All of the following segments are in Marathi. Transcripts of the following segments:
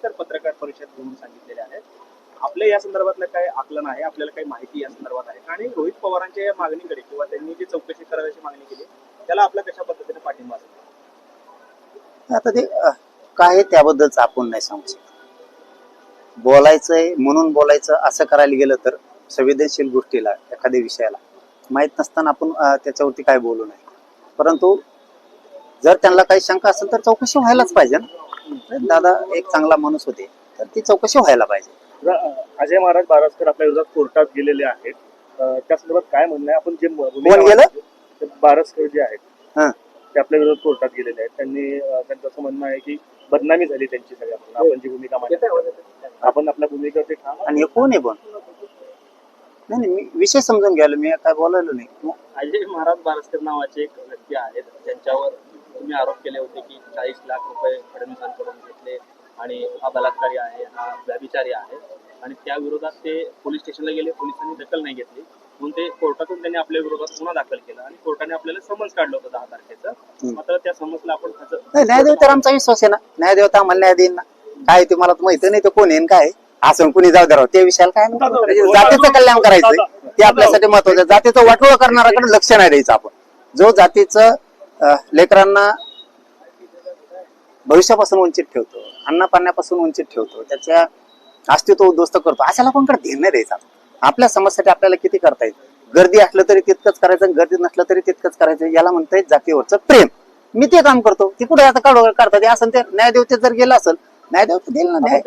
सविस्तर पत्रकार परिषद घेऊन सांगितलेले आहे. आपल्या या संदर्भातलं काय आकलन आहे, आपल्याला काही माहिती या संदर्भात आहे आणि रोहित पवारांच्या या मागणीकडे किंवा त्यांनी जी चौकशी करायची मागणी केली त्याला आपला कशा पद्धतीने पाठिंबा असेल? आता ते काय त्याबद्दलच आपण नाही सांगू शकत. बोलायचंय म्हणून बोलायचं असं करायला गेलं तर संवेदनशील गोष्टीला एखाद्या विषयाला माहित नसताना आपण त्याच्यावरती काय बोलू नये. परंतु जर त्यांना काही शंका असेल तर चौकशी व्हायलाच पाहिजे ना. दादा एक चांगला माणूस होते तर ती चौकशी व्हायला पाहिजे. अजय महाराज बारसकर आपल्या विरोधात कोर्टात गेलेले आहेत, त्या संदर्भात काय म्हणणं आहे? आपण जे कोण गेलं? बारसकर जे आहेत हा ते आपल्या विरोधात कोर्टात गेलेले आहेत. त्यांचं असं म्हणणं आहे की बदनामी झाली त्यांची सगळ्या आपण जी भूमिका मांडली आपण आपल्या भूमिकेवरती ठाम. आणि हे कोण आहे पण नाही मी विषय समजून घ्यायला मी काय बोलायलो नाही. अजय महाराज बारसकर नावाचे एक व्यक्ती आहेत, त्यांच्यावर तुम्ही आरोप केले होते की 40 लाख रुपये फडणवीसांकडून घेतले आणि हा बलात्कारी आहे, हा व्यभिचारी आहे आणि त्या विरोधात ते पोलीस स्टेशनला गेले. पोलिसांनी दखल नाही घेतली म्हणून ते कोर्टातून त्यांनी आपल्या विरोधात गुन्हा दाखल केला आणि कोर्टाने आपल्याला समन्स काढलं होतं 10 तारखेचं. मात्र त्या समन्सला आपण न्यायदेव तर आमचा विश्वास आहे ना. न्यायदेव तर आम्हाला न्याय देईन ना. काय ते मला माहिती नाही तर कोण येईन काय असं कुणी जाऊ द्या त्या विषयाला काय नाही. जातीचं कल्याण करायचं ते आपल्यासाठी महत्वाचं. जातीचं वाटोळं करणाऱ्याकडे लक्ष नाही द्यायचं. आपण जो जातीचं लेकरांना भविष्यापासून वंचित ठेवतो, अन्न पाण्यापासून वंचित ठेवतो, त्याच्या अस्तित्व उद्ध्वस्त करतो अशा लोकांकडे ध्येय नाही द्यायचा. आपल्या समाजासाठी आपल्याला किती करता येईल. गर्दी असलं तरी तितकंच करायचं, गर्दी नसलं तरी तितकंच करायचं. याला म्हणताय जातीवरचं प्रेम. मी ते काम करतो. ते कुठे आता करतात असं ते न्यायदेवते जर गेलं असेल न्यायदेव तर देईल ना न्याय.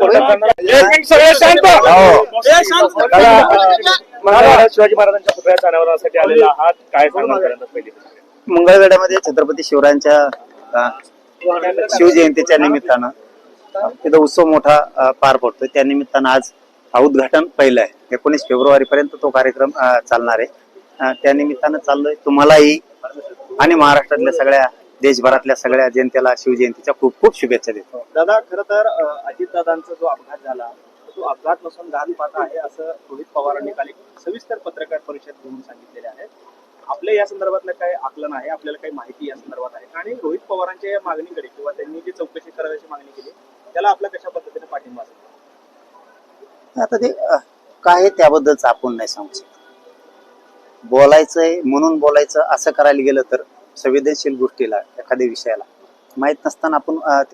शिवाजी महाराजांच्या पुतळ्याच्या अनावरणासाठी आलेला आहात, काय सांगणार? मंगळवेढ्यामध्ये छत्रपती शिवरायांच्या शिवजयंतीच्या निमित्तानं तिथं उत्सव मोठा पार पडतोय. त्या निमित्तानं आज उद्घाटन पहिलं आहे. 19 फेब्रुवारी पर्यंत तो कार्यक्रम चालणार आहे. त्या निमित्तानं चाललोय. तुम्हालाही आणि महाराष्ट्रातल्या सगळ्या देशभरातल्या सगळ्या जनतेला शिवजयंतीच्या खूप खूप शुभेच्छा देतो. दादा, खरं तर अजितदादांचा जो अपघात झाला तो अपघात नसून घातपात आहे असं रोहित पवारांनी काल एक सविस्तर पत्रकार परिषद घेऊन सांगितलेले आहे. आपल्या या संदर्भातलं काय आकलन आहे, आपल्याला काही माहिती या संदर्भात आहे आणि रोहित पवारांच्या या मागणीकडे किंवा त्यांनी जी चौकशी करायची मागणी केली त्याला आपला कशा पद्धतीने पाठिंबा असेल? आता ते काय त्याबद्दलच आपण नाही सांगू शकत. बोलायचंय म्हणून बोलायचं असं करायला गेलं तर संवेदनशील गोष्टीला एखाद्या विषयाला माहित नसताना आपण